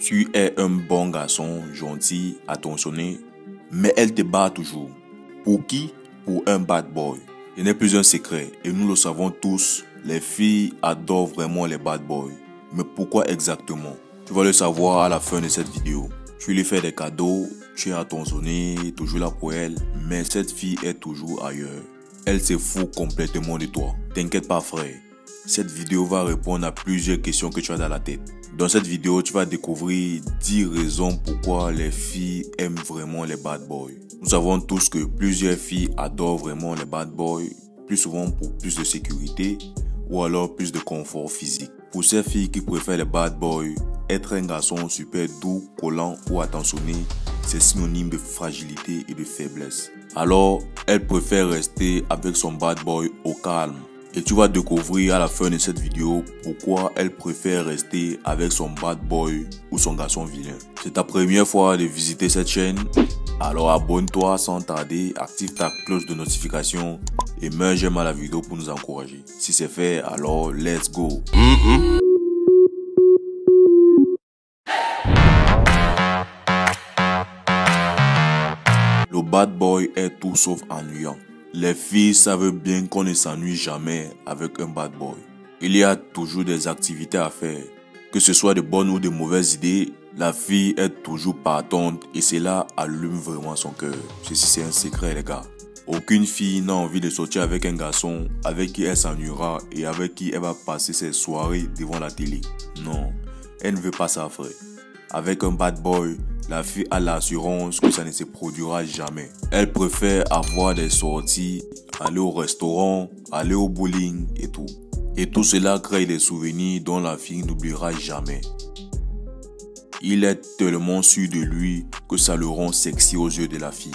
Tu es un bon garçon, gentil, attentionné, mais elle te bat toujours. Pour qui? Pour un bad boy. Il n'est plus un secret et nous le savons tous, les filles adorent vraiment les bad boys. Mais pourquoi exactement? Tu vas le savoir à la fin de cette vidéo. Tu lui fais des cadeaux, tu es attentionné, toujours là pour elle, mais cette fille est toujours ailleurs. Elle se fout complètement de toi. T'inquiète pas frère, cette vidéo va répondre à plusieurs questions que tu as dans la tête. Dans cette vidéo, tu vas découvrir 10 raisons pourquoi les filles aiment vraiment les bad boys. Nous savons tous que plusieurs filles adorent vraiment les bad boys, plus souvent pour plus de sécurité ou alors plus de confort physique. Pour ces filles qui préfèrent les bad boys, être un garçon super doux, collant ou attentionné, c'est synonyme de fragilité et de faiblesse. Alors, elle préfère rester avec son bad boy au calme. Et tu vas découvrir à la fin de cette vidéo pourquoi elle préfère rester avec son bad boy ou son garçon vilain. C'est ta première fois de visiter cette chaîne? Alors abonne-toi sans tarder, active ta cloche de notification et mets un j'aime à la vidéo pour nous encourager. Si c'est fait, alors let's go. Le bad boy est tout sauf ennuyant. Les filles savent bien qu'on ne s'ennuie jamais avec un bad boy. Il y a toujours des activités à faire. Que ce soit de bonnes ou de mauvaises idées, la fille est toujours partante et cela allume vraiment son cœur. Ceci c'est un secret les gars. Aucune fille n'a envie de sortir avec un garçon avec qui elle s'ennuiera et avec qui elle va passer ses soirées devant la télé. Non, elle ne veut pas ça frère. Avec un bad boy, la fille a l'assurance que ça ne se produira jamais. Elle préfère avoir des sorties, aller au restaurant, aller au bowling et tout. Et tout cela crée des souvenirs dont la fille n'oubliera jamais. Il est tellement sûr de lui que ça le rend sexy aux yeux de la fille.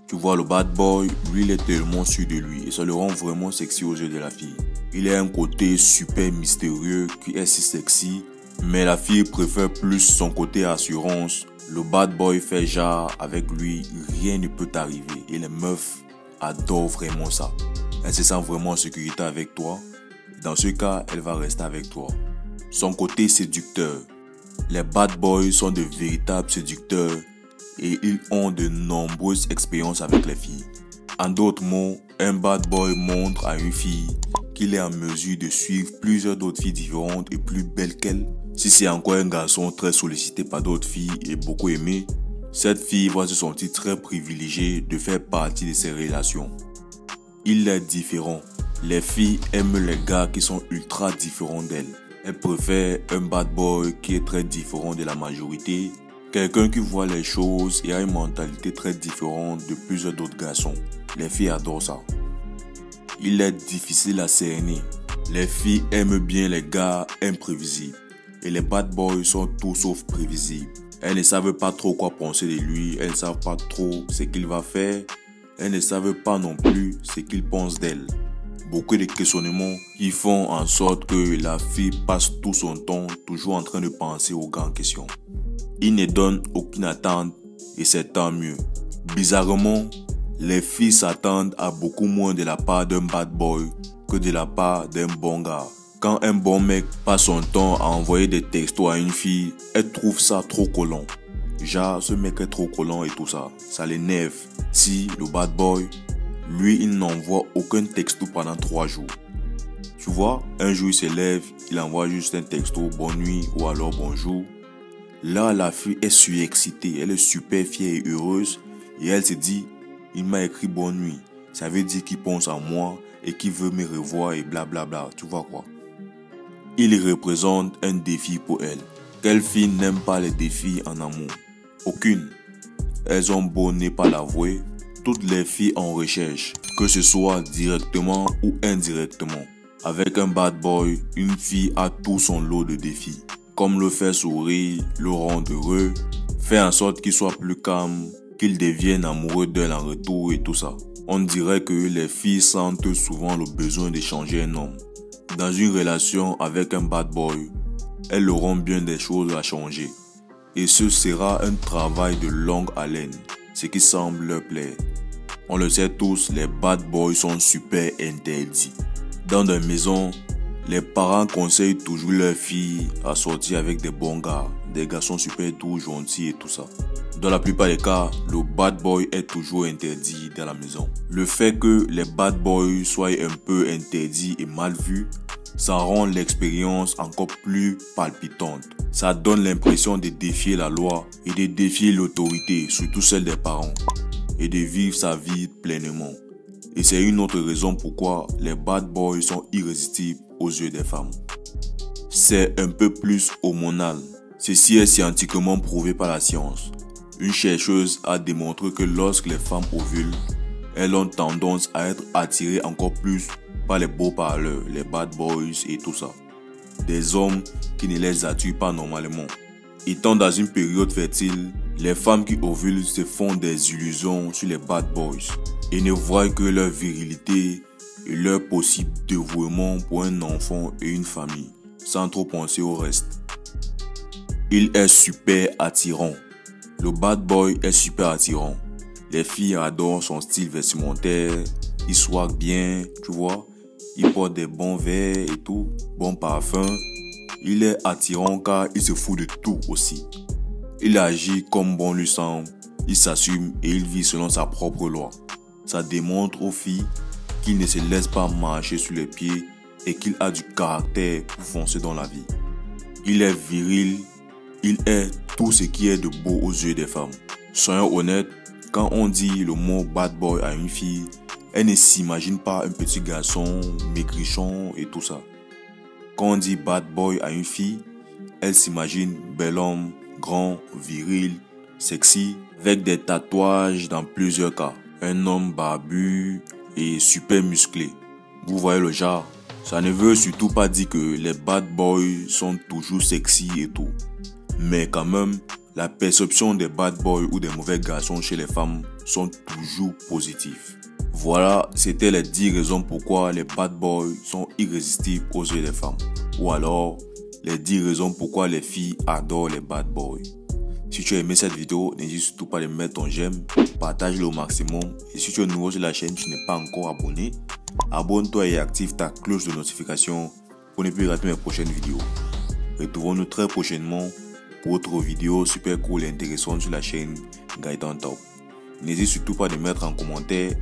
Tu vois, le bad boy, lui il est tellement sûr de lui et ça le rend vraiment sexy aux yeux de la fille. Il a un côté super mystérieux qui est si sexy, mais la fille préfère plus son côté assurance. Le bad boy fait genre avec lui, rien ne peut t'arriver et les meufs adorent vraiment ça. Elle se sent vraiment en sécurité avec toi. Dans ce cas, elle va rester avec toi. Son côté séducteur. Les bad boys sont de véritables séducteurs et ils ont de nombreuses expériences avec les filles. En d'autres mots, un bad boy montre à une fille qu'il est en mesure de suivre plusieurs d'autres filles différentes et plus belles qu'elle. Si c'est encore un garçon très sollicité par d'autres filles et beaucoup aimé, cette fille va se sentir très privilégiée de faire partie de ces relations. Il est différent. Les filles aiment les gars qui sont ultra différents d'elles. Elles préfèrent un bad boy qui est très différent de la majorité, quelqu'un qui voit les choses et a une mentalité très différente de plusieurs d'autres garçons. Les filles adorent ça. Il est difficile à cerner. Les filles aiment bien les gars imprévisibles. Et les bad boys sont tout sauf prévisibles. Elles ne savent pas trop quoi penser de lui, elles ne savent pas trop ce qu'il va faire, elles ne savent pas non plus ce qu'il pense d'elle. Beaucoup de questionnements qui font en sorte que la fille passe tout son temps toujours en train de penser aux gars en question. Il ne donne aucune attente et c'est tant mieux. Bizarrement, les filles s'attendent à beaucoup moins de la part d'un bad boy que de la part d'un bon gars. Quand un bon mec passe son temps à envoyer des textos à une fille, elle trouve ça trop collant. Genre, ce mec est trop collant et tout ça. Ça l'énerve. Si le bad boy, lui, il n'envoie aucun texto pendant 3 jours. Tu vois, un jour il se lève, il envoie juste un texto, bonne nuit ou alors bonjour. Là, la fille est surexcitée, elle est super fière et heureuse. Et elle se dit, il m'a écrit bonne nuit. Ça veut dire qu'il pense à moi et qu'il veut me revoir et blablabla. Tu vois quoi? Il représente un défi pour elle. Quelle fille n'aime pas les défis en amour? Aucune. Elles ont beau ne pas l'avouer, toutes les filles en recherche, que ce soit directement ou indirectement. Avec un bad boy, une fille a tout son lot de défis. Comme le faire sourire, le rendre heureux, faire en sorte qu'il soit plus calme, qu'il devienne amoureux d'elle en retour et tout ça. On dirait que les filles sentent souvent le besoin d'échanger un homme. Dans une relation avec un bad boy, elles auront bien des choses à changer. Et ce sera un travail de longue haleine, ce qui semble leur plaire. On le sait tous, les bad boys sont super interdits. Dans des maisons, les parents conseillent toujours leurs filles à sortir avec des bons gars, des garçons super doux, gentils et tout ça. Dans la plupart des cas, le bad boy est toujours interdit dans la maison. Le fait que les bad boys soient un peu interdits et mal vus, ça rend l'expérience encore plus palpitante. Ça donne l'impression de défier la loi et de défier l'autorité, surtout celle des parents, et de vivre sa vie pleinement. Et c'est une autre raison pourquoi les bad boys sont irrésistibles aux yeux des femmes. C'est un peu plus hormonal. Ceci est scientifiquement prouvé par la science. Une chercheuse a démontré que lorsque les femmes ovulent, elles ont tendance à être attirées encore plus par les beaux parleurs, les bad boys et tout ça. Des hommes qui ne les attirent pas normalement. Étant dans une période fertile, les femmes qui ovulent se font des illusions sur les bad boys et ne voient que leur virilité et leur possible dévouement pour un enfant et une famille, sans trop penser au reste. Il est super attirant. Le bad boy est super attirant. Les filles adorent son style vestimentaire, il swag bien, tu vois. Il porte des bons verres et tout, bon parfum. Il est attirant car il se fout de tout aussi. Il agit comme bon lui semble, il s'assume et il vit selon sa propre loi. Ça démontre aux filles qu'il ne se laisse pas marcher sur les pieds et qu'il a du caractère pour foncer dans la vie. Il est viril, il est tout ce qui est de beau aux yeux des femmes. Soyons honnêtes, quand on dit le mot bad boy à une fille, elle ne s'imagine pas un petit garçon maigrichon et tout ça. Quand on dit bad boy à une fille, elle s'imagine bel homme, grand, viril, sexy, avec des tatouages dans plusieurs cas. Un homme barbu et super musclé. Vous voyez le genre? Ça ne veut surtout pas dire que les bad boys sont toujours sexy et tout. Mais quand même, la perception des bad boys ou des mauvais garçons chez les femmes sont toujours positifs. Voilà, c'était les 10 raisons pourquoi les bad boys sont irrésistibles aux yeux des femmes. Ou alors, les 10 raisons pourquoi les filles adorent les bad boys. Si tu as aimé cette vidéo, n'hésite surtout pas de mettre ton j'aime, partage-le au maximum. Et si tu es nouveau sur la chaîne, tu n'es pas encore abonné, abonne-toi et active ta cloche de notification pour ne plus rater mes prochaines vidéos. Retrouvons-nous très prochainement pour autre vidéo super cool et intéressante sur la chaîne Gaëtan Top. N'hésite surtout pas de mettre en commentaire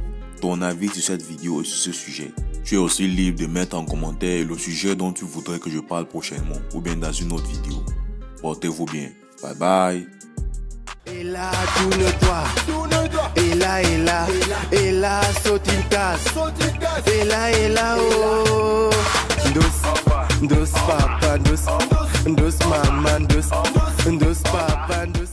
ton avis sur cette vidéo et sur ce sujet. Tu es aussi libre de mettre en commentaire le sujet dont tu voudrais que je parle prochainement ou bien dans une autre vidéo. Portez-vous bien. Bye bye. Et là, tourne-toi. Et là, saute une case. Et là, oh. Dos papa, dos maman, dos papa, dos.